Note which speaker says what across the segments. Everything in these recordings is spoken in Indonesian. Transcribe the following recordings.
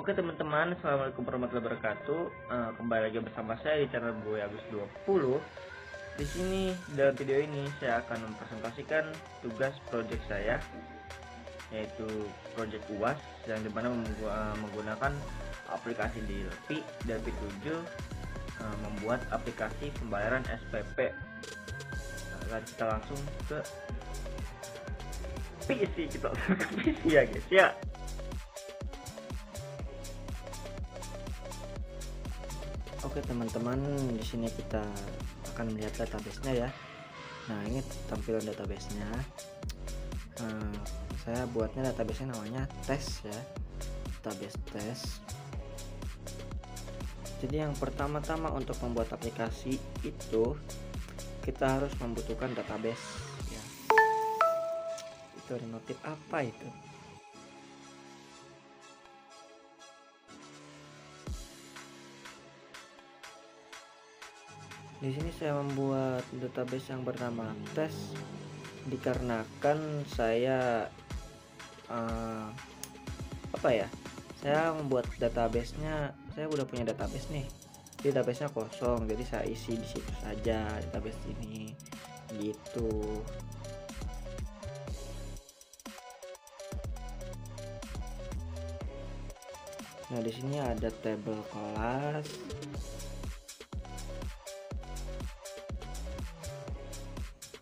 Speaker 1: Oke teman-teman, assalamualaikum warahmatullahi wabarakatuh. Kembali lagi bersama saya di channel Boy Agus 20. Di sini dalam video ini saya akan mempresentasikan tugas project saya, yaitu project UAS yang dimana menggunakan aplikasi Delphi 7 membuat aplikasi pembayaran SPP. Kita langsung ke PC, kita langsung ke PC ya guys ya. Oke teman-teman, di sini kita akan melihat database-nya ya. Nah, ini tampilan database-nya. Saya buatnya database-nya namanya tes ya, database tes. Jadi yang pertama-tama untuk membuat aplikasi itu kita harus membutuhkan database ya. Itu ada notif apa itu? Di sini saya membuat database yang bernama tes dikarenakan saya saya membuat database-nya, saya udah punya database nih. Database-nya kosong, jadi saya isi di situ saja database ini gitu. Nah, di sini ada tabel kelas.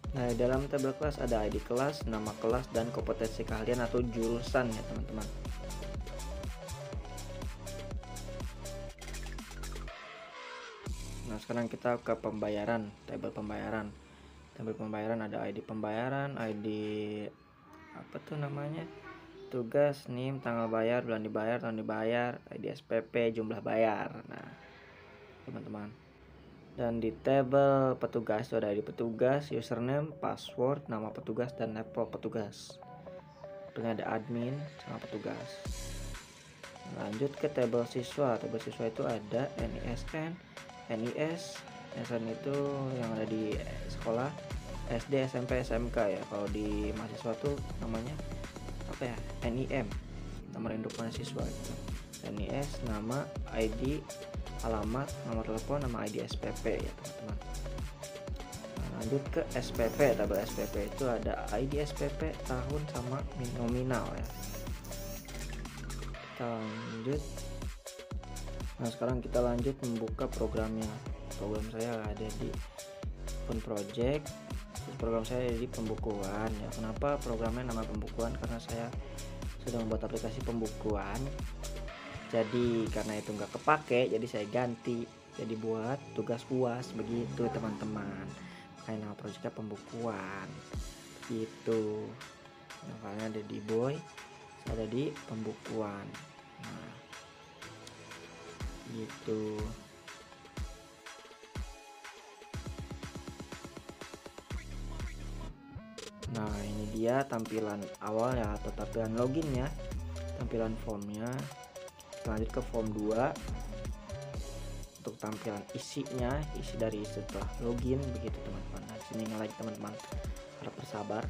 Speaker 1: Nah, dalam tabel kelas ada ID kelas, nama kelas, dan kompetensi kalian atau jurusan ya teman-teman. Nah, sekarang kita ke pembayaran, tabel pembayaran. Tabel pembayaran ada ID pembayaran, ID apa tuh namanya? Tugas, NIM, tanggal bayar, bulan dibayar, tahun dibayar, ID SPP, jumlah bayar. Nah, teman-teman. Dan di tabel petugas itu ada ID petugas, username, password, nama petugas, dan level petugas. Dengan ada admin sama petugas. Lanjut ke tabel siswa. Tabel siswa itu ada NISN, NIS. NISN itu yang ada di sekolah, SD, SMP, SMK ya. Kalau di mahasiswa tuh namanya apa ya? NIM, nomor induk mahasiswa gitu. NIS, nama, ID, alamat, nomor telepon, nama ID SPP ya teman-teman. Nah, lanjut ke SPP. Tabel SPP itu ada ID SPP, tahun, sama nominal ya. Kita lanjut. Nah, sekarang kita lanjut membuka programnya. Program saya ada di Phone Project. Program saya ada di pembukuan ya. Kenapa programnya nama pembukuan? Karena saya sudah membuat aplikasi pembukuan. Jadi karena itu nggak kepake, jadi saya ganti jadi buat tugas UAS begitu teman-teman. Kayak nama proyeknya pembukuan gitu. Nah, kalian ada di Boy, saya ada di pembukuan. Nah, gitu. Nah, ini dia tampilan awal ya, atau tampilan login ya, tampilan formnya. Lanjut ke form 2 untuk tampilan isinya, isi dari setelah login begitu teman-teman. Nah, sini lagi teman-teman, harap bersabar.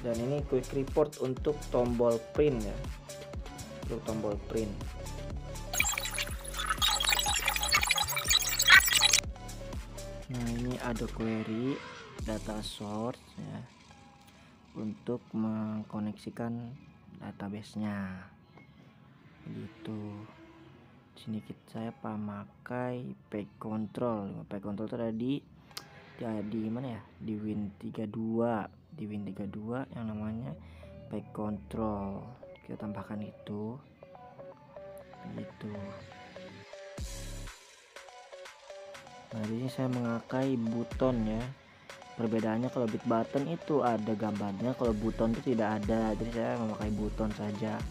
Speaker 1: Dan ini quick report untuk tombol print ya, untuk tombol print. Nah, ini ada query data source ya, untuk mengkoneksikan database-nya gitu. Sini saya pakai page control. Page control itu ada di mana ya, di Win32 yang namanya page control. Kita tambahkan itu gitu. Nah, di sini saya memakai button ya. Perbedaannya kalau bit button itu ada gambarnya, kalau button itu tidak ada. Jadi saya memakai button saja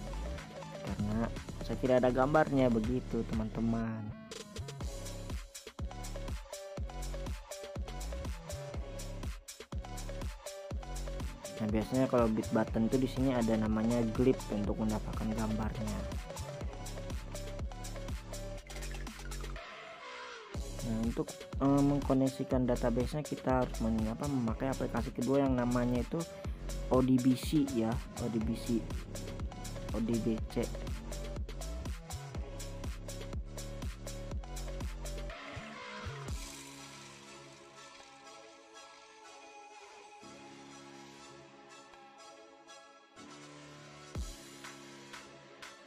Speaker 1: karena saya tidak ada gambarnya begitu teman-teman. Nah, biasanya kalau bit button itu di sini ada namanya glip untuk mendapatkan gambarnya. Nah, untuk mengkoneksikan database-nya kita harus memakai aplikasi kedua yang namanya itu ODBC ya, ODBC, ODBC.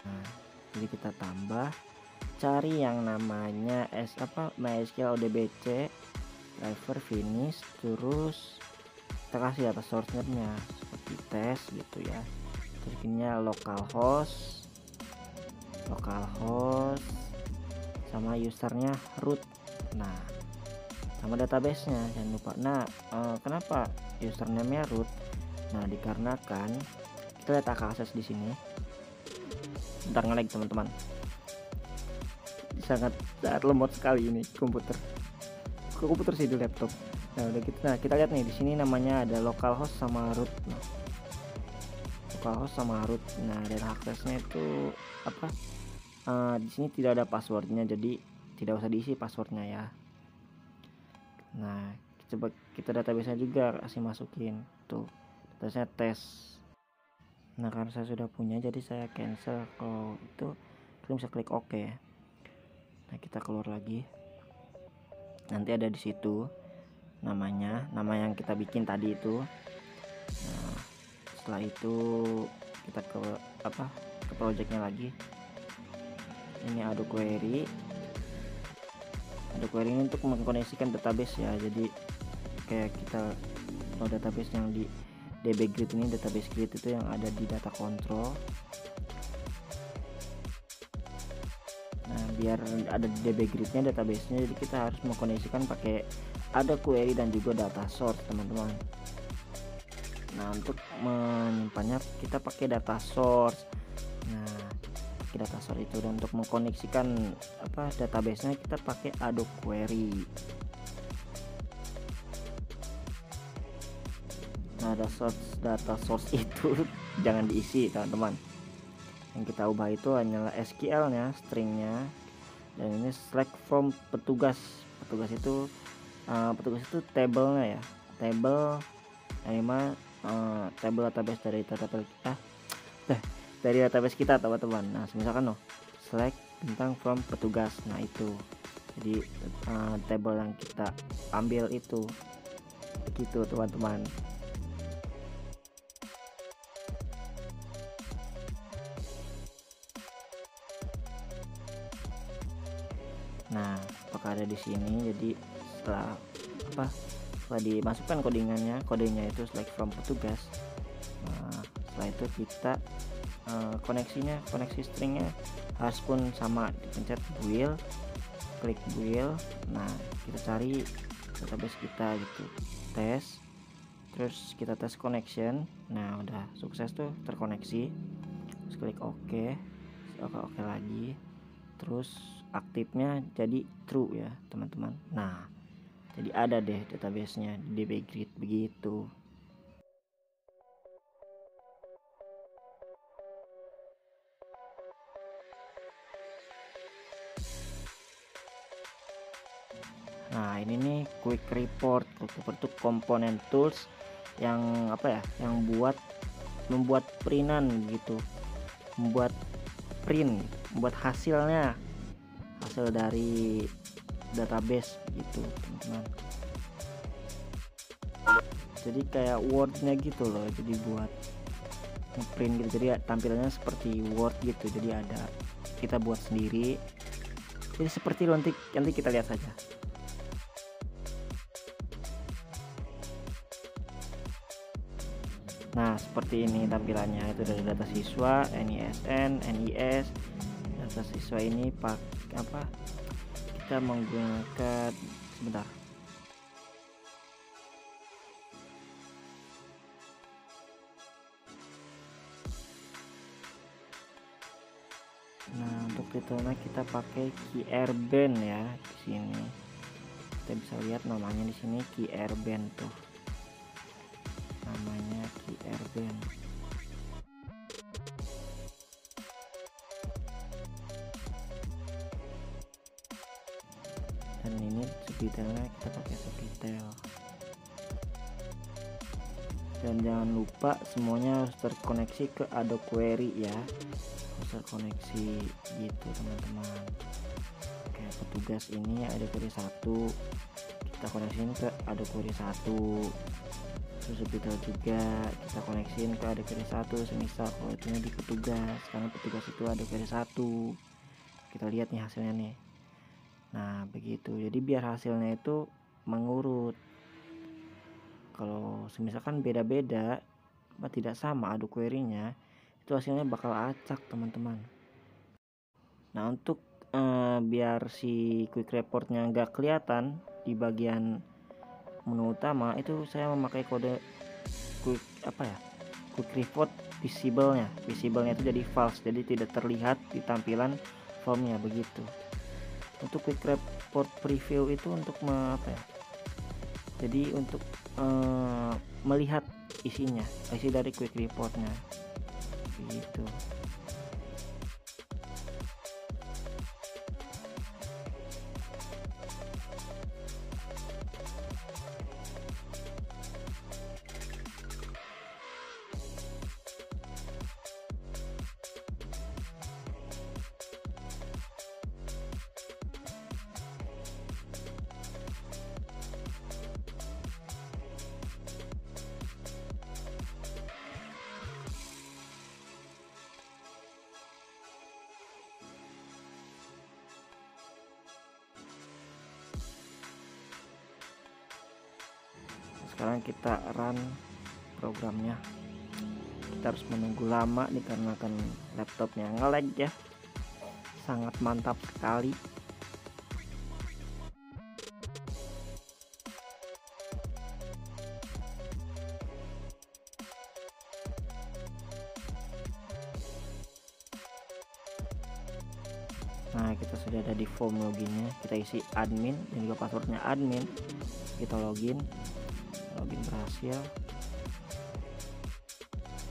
Speaker 1: Nah, jadi kita tambah, cari yang namanya MySQL ODBC driver finish, terus kita kasih data source nya seperti tes gitu ya. Terus ininya localhost sama usernya root. Nah, sama databasenya jangan lupa. Nah, kenapa username-nya root? Nah, dikarenakan kita lihat akses di sini. Bentar, nge-lag teman-teman, sangat lemot sekali ini komputer sih di laptop. Nah, udah gitu. Nah, kita lihat nih di sini namanya ada localhost sama root. Nah, localhost sama root. Nah, dan aksesnya itu apa? Di sini tidak ada passwordnya, jadi tidak usah diisi passwordnya ya. Nah, coba kita database-nya juga kasih masukin tuh, database tes. Nah, karena saya sudah punya jadi saya cancel. Kalau itu kita bisa klik OK. Nah, kita keluar lagi, nanti ada di situ nama yang kita bikin tadi itu. Nah, setelah itu kita ke projectnya lagi. Ini add query ini untuk mengkoneksikan database ya. Jadi kayak kita mau database yang di DB grid ini, database grid itu yang ada di data control. Nah, biar ada di DB gridnya databasenya, jadi kita harus mengkoneksikan pakai ada query dan juga data source teman-teman. Nah, untuk menyimpannya kita pakai data source. Nah, pakai data source itu, dan untuk mengkoneksikan databasenya kita pakai Adobe Query. Nah, data source itu jangan diisi teman-teman. Yang kita ubah itu hanyalah SQL nya, stringnya, dan ini select from petugas itu tabelnya ya, table database dari database kita teman-teman. Nah, misalkan select tentang from petugas. Nah, itu jadi table yang kita ambil itu begitu teman-teman. Nah, apakah ada di sini? Jadi setelah dimasukkan kodenya itu select from petugas. Nah, setelah itu kita koneksi stringnya harus pun sama, dipencet build, klik build. Nah, kita cari database kita gitu, tes, terus kita tes connection. Nah, udah sukses tuh terkoneksi, terus klik OK lagi, terus aktifnya jadi true ya teman-teman. Nah, jadi ada deh databasenya di DB Grid begitu. Nah, ini nih quick report itu komponen tools yang yang membuat printan gitu, membuat hasil dari database gitu teman-teman. Jadi kayak Word-nya gitu loh, jadi buat ngeprint gitu, jadi tampilannya seperti Word gitu. Jadi ada, kita buat sendiri, jadi seperti nanti kita lihat saja. Nah, seperti ini tampilannya. Itu dari data siswa, NISN, NIS. Data siswa ini kita menggunakan, sebentar. Nah, untuk detailnya kita pakai KeyRBand ya di sini. Kita bisa lihat namanya di sini KeyRBand tuh. Namanya KeyRBand. Dan ini subdetailnya kita pakai subdetail. Dan jangan lupa semuanya harus terkoneksi ke Adobe Query ya, harus terkoneksi gitu teman-teman. Kayak petugas ini Adobe Query 1 kita koneksiin ke Adobe Query 1, terus kita juga kita koneksiin ke Adobe Query 1 semisal kalau itu di petugas, karena petugas itu Adobe Query 1. Kita lihat nih hasilnya nih. Nah begitu, jadi biar hasilnya itu mengurut. Kalau misalkan beda-beda tidak sama Adobe Query-nya, itu hasilnya bakal acak teman-teman. Nah untuk biar si quick report-nya nggak kelihatan di bagian menu utama, itu saya memakai kode quick report visible-nya itu jadi false, jadi tidak terlihat di tampilan formnya begitu. Untuk quick report preview itu untuk jadi untuk melihat isi dari quick reportnya gitu. Sekarang kita run programnya. Kita harus menunggu lama dikarenakan laptopnya nge-lag ya, sangat mantap sekali. Nah kita sudah ada di form loginnya, kita isi admin dan juga passwordnya admin, kita login berhasil.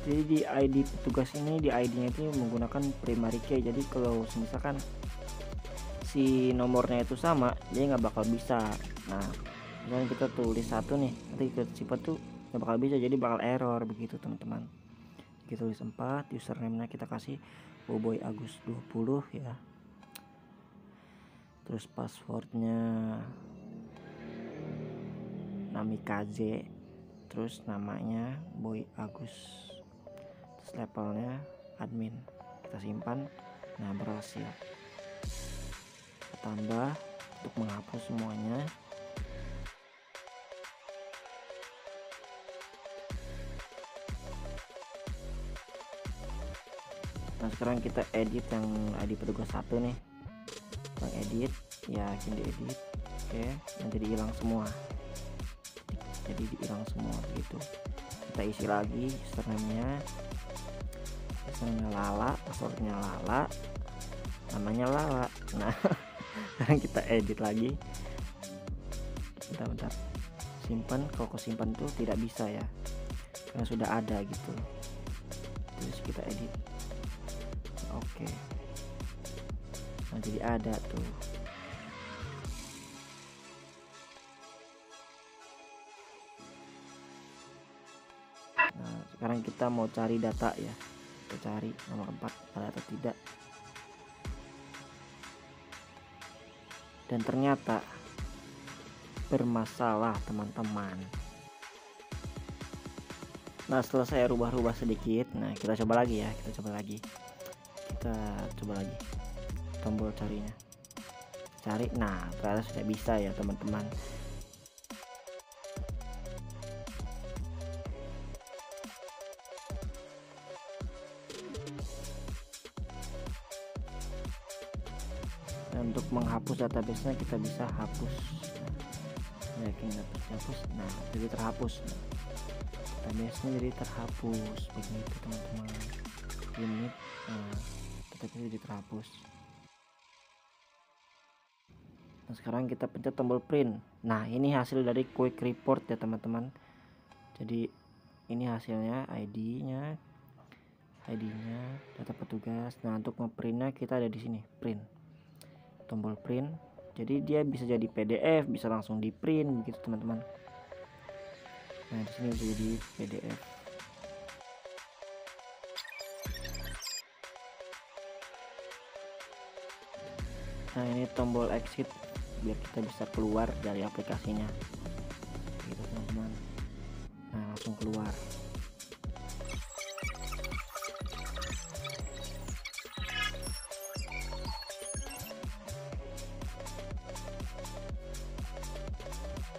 Speaker 1: Jadi di ID petugas ini, di ID-nya itu menggunakan primary key. Jadi kalau misalkan si nomornya itu sama, dia nggak bakal bisa. Nah misalnya kita tulis 1 nih, nanti kita sifat tuh nggak bakal bisa, jadi bakal error begitu teman-teman. Kita tulis 4, username-nya kita kasih Boboy Agus 20 ya. Terus passwordnya Namikaze, terus namanya Boy Agus, terus levelnya admin, kita simpan. Nah berhasil. Kita tambah untuk menghapus semuanya. Nah sekarang kita edit yang ID petugas 1 nih, kita edit, yakin diedit. Oke, yang jadi hilang semua, jadi hilang semua gitu. Kita isi lagi username-nya Lala, passwordnya Lala, namanya Lala. Nah sekarang kita edit lagi, bentar simpan. Kalau ke simpan tuh tidak bisa ya, karena sudah ada gitu. Terus kita edit, oke. Nah jadi ada tuh. Nah sekarang kita mau cari data ya, kita cari nomor 4 ada atau tidak. Dan ternyata bermasalah teman-teman. Nah setelah saya rubah-rubah sedikit, nah kita coba lagi ya, kita coba lagi tombol carinya, cari. Nah ternyata sudah bisa ya teman-teman. Dan untuk menghapus database-nya kita bisa hapus, yakin hapus. Nah jadi terhapus, database-nya jadi terhapus begitu teman-teman. Ini database jadi terhapus. Nah sekarang kita pencet tombol print. Nah ini hasil dari quick report ya teman-teman. Jadi ini hasilnya, ID-nya, data petugas. Nah untuk ngeprintnya kita ada di sini, print, tombol print. Jadi dia bisa jadi PDF, bisa langsung di print begitu teman-teman. Nah di sini bisa jadi PDF. Nah ini tombol exit biar kita bisa keluar dari aplikasinya gitu teman-teman. Nah langsung keluar.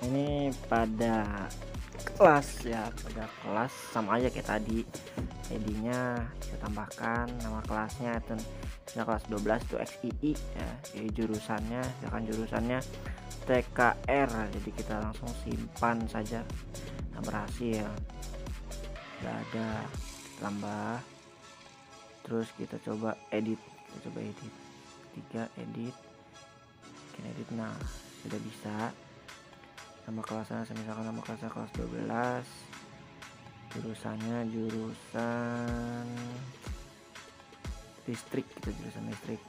Speaker 1: Ini pada kelas ya, pada kelas sama aja kayak tadi. ID-nya kita tambahkan nama kelasnya, dan kelas 12 itu XII ya. Jadi jurusannya, misalkan jurusannya TKR, jadi kita langsung simpan saja. Nah berhasil, udah ada, tambah, terus kita coba edit, edit 3, edit, edit. Nah sudah bisa. Nama kelasnya misalkan nama kelasnya kelas 12, jurusannya jurusan listrik, kita jurusan listrik.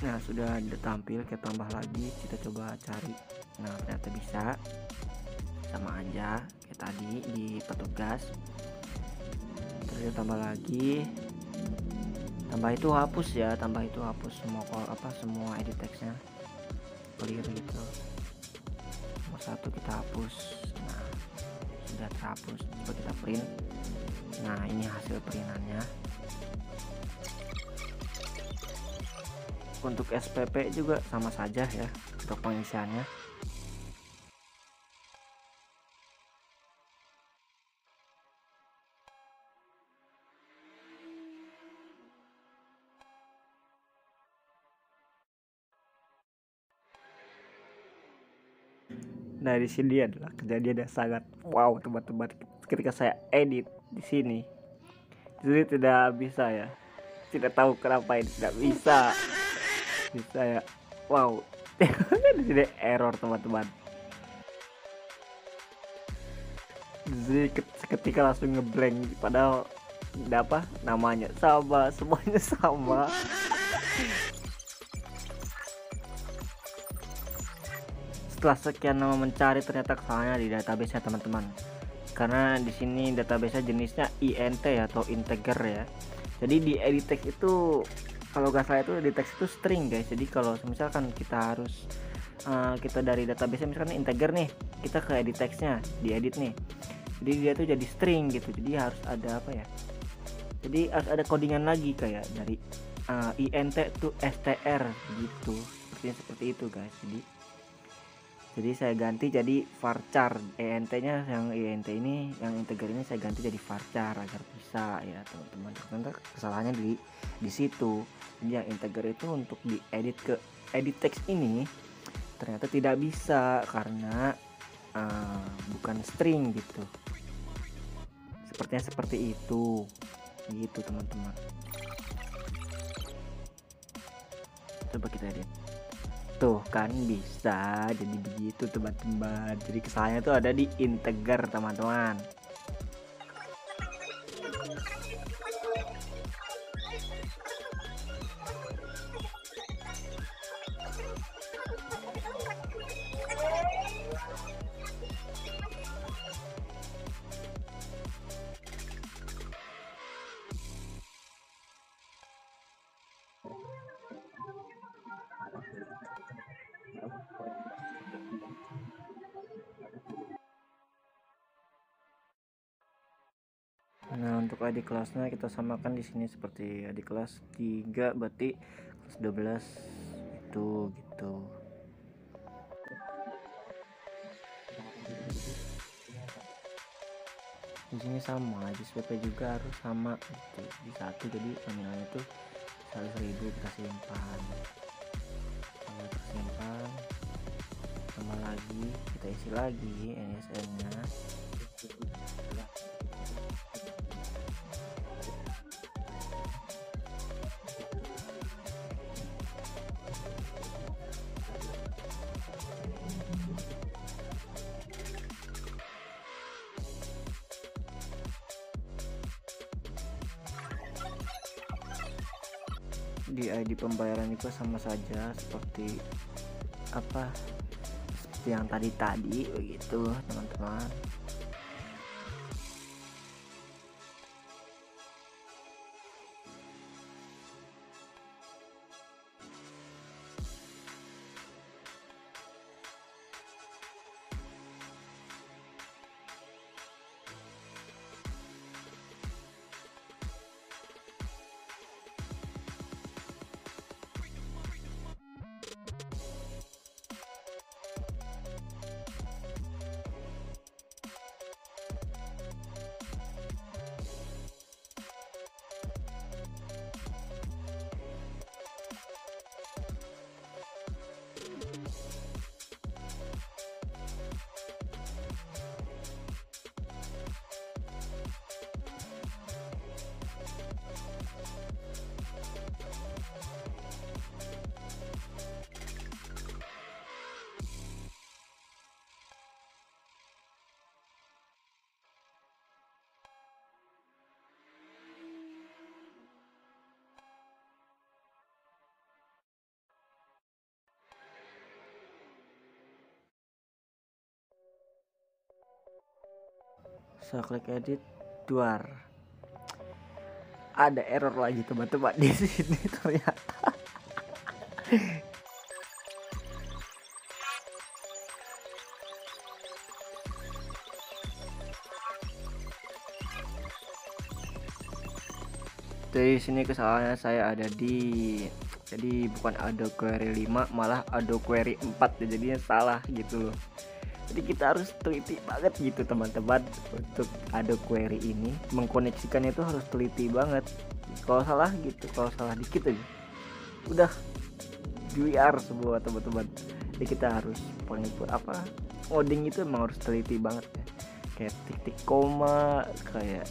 Speaker 1: Nah sudah ada tampil, kita tambah lagi, kita coba cari. Nah ternyata bisa, sama aja kayak tadi di petugas. Terus kita tambah lagi, tambah itu hapus ya, tambah itu hapus semua edit teksnya, clear gitu. Nomor 1 kita hapus. Nah sudah terhapus, coba kita print. Nah ini hasil printannya. Untuk SPP juga sama saja ya untuk pengisiannya. Nah di sini adalah kejadian yang sangat wow teman-teman, ketika saya edit di sini. Jadi tidak bisa ya, tidak tahu kenapa ini tidak bisa ya. Wow. Di sini error teman-teman. Jadi ketika langsung ngeblank, padahal apa namanya sama, semuanya sama. Setelah sekian lama mencari, ternyata kesalahannya di database-nya teman-teman. Karena di sini database-nya jenisnya INT atau integer ya. Jadi di edit text itu, kalau gak salah itu edit text itu string guys. Jadi kalau misalkan kita harus kita dari database-nya misalkan integer nih, kita ke edit text-nya, diedit nih. Jadi dia tuh jadi string gitu. Jadi harus ada apa ya? Jadi harus ada codingan lagi kayak dari INT to str gitu. Seperti itu guys. Jadi saya ganti jadi varchar, ENT-nya yang INT ini, yang integer ini saya ganti jadi varchar agar bisa ya teman-teman. Ternyata kesalahannya di situ. Jadi yang integer itu untuk diedit ke edit text ini ternyata tidak bisa karena bukan string gitu. Sepertinya seperti itu, gitu teman-teman. Coba kita edit. Tuh kan bisa jadi begitu teman-teman. Jadi kesalahannya tuh ada di integer teman-teman. Nah untuk adik kelasnya kita samakan di sini seperti adik kelas 3, berarti kelas 12 itu gitu. Di sini sama, di SPP juga harus sama gitu. Di satu jadi nominalnya itu 100.000 kita simpan. Kalau tersimpan, tambah lagi, kita isi lagi NSN-nya. Di ID pembayaran juga sama saja seperti apa seperti yang tadi begitu teman-teman. Saya klik edit, duar. Ada error lagi teman-teman di sini ternyata. Dari sini kesalahannya saya ada jadi bukan Adobe Query 5 malah Adobe Query 4 ya, jadinya salah gitu loh. Jadi kita harus teliti banget gitu teman-teman untuk Adobe Query ini, mengkoneksikannya itu harus teliti banget. Kalau salah gitu, kalau salah dikit aja udah GWR semua teman-teman. Jadi kita harus coding itu emang harus teliti banget ya, kayak titik koma, kayak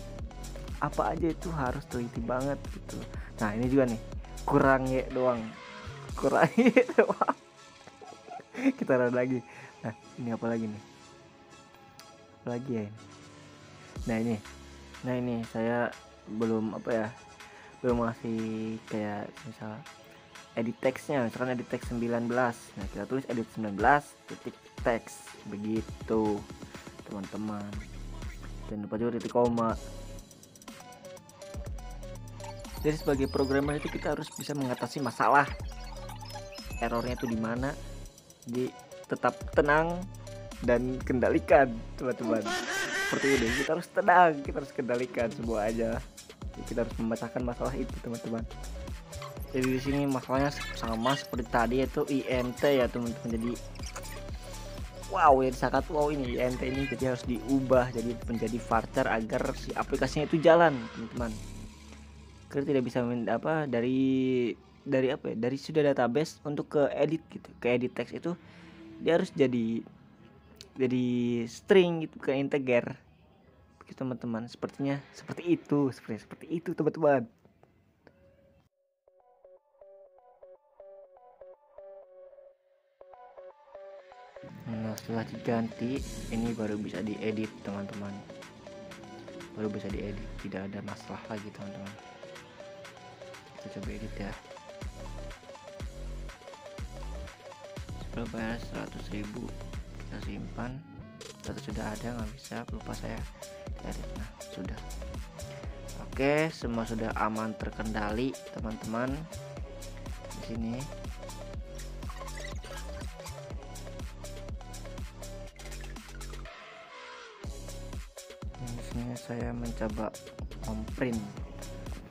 Speaker 1: apa aja itu harus teliti banget gitu. Nah ini juga nih kurang doang kita lihat lagi. Nah ini apa lagi nih, ya ini. Nah ini saya belum belum ngasih kayak misal edit teksnya, misalkan edit teks 19. Nah kita tulis edit 19 titik teks begitu teman-teman, jangan lupa juga titik koma. Jadi sebagai programmer itu kita harus bisa mengatasi masalah, errornya itu di mana. Jadi tetap tenang dan kendalikan teman-teman. Seperti ini, kita harus tenang, kita harus kendalikan semua aja. Jadi kita harus memecahkan masalah itu teman-teman. Jadi di sini masalahnya sama seperti tadi, yaitu INT ya teman-teman. Jadi wow ya, sangat wow ini INT ini, jadi harus diubah jadi menjadi varchar agar si aplikasinya itu jalan teman-teman. Kita tidak bisa dari sudah database untuk ke edit gitu, ke edit teks itu dia harus jadi string gitu, bukan integer begitu teman-teman. Sepertinya seperti itu teman-teman. Nah setelah diganti ini baru bisa diedit teman-teman, tidak ada masalah lagi teman-teman. Kita coba edit ya. Bayar 100.000 kita simpan. Data sudah ada, nggak bisa, lupa saya edit. Nah sudah oke, semua sudah aman terkendali teman-teman. Di sini saya mencoba memprint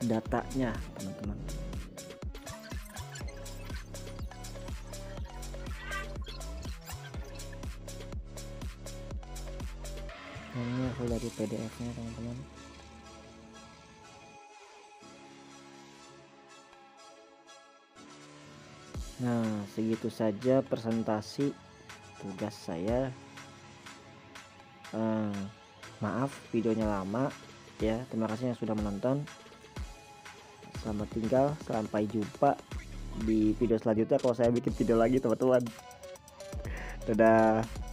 Speaker 1: datanya teman-teman. Ini hasil dari PDF-nya teman-teman. Nah segitu saja presentasi tugas saya. Maaf videonya lama ya, terima kasih yang sudah menonton. Selamat tinggal, sampai jumpa di video selanjutnya kalau saya bikin video lagi teman-teman. Dadah.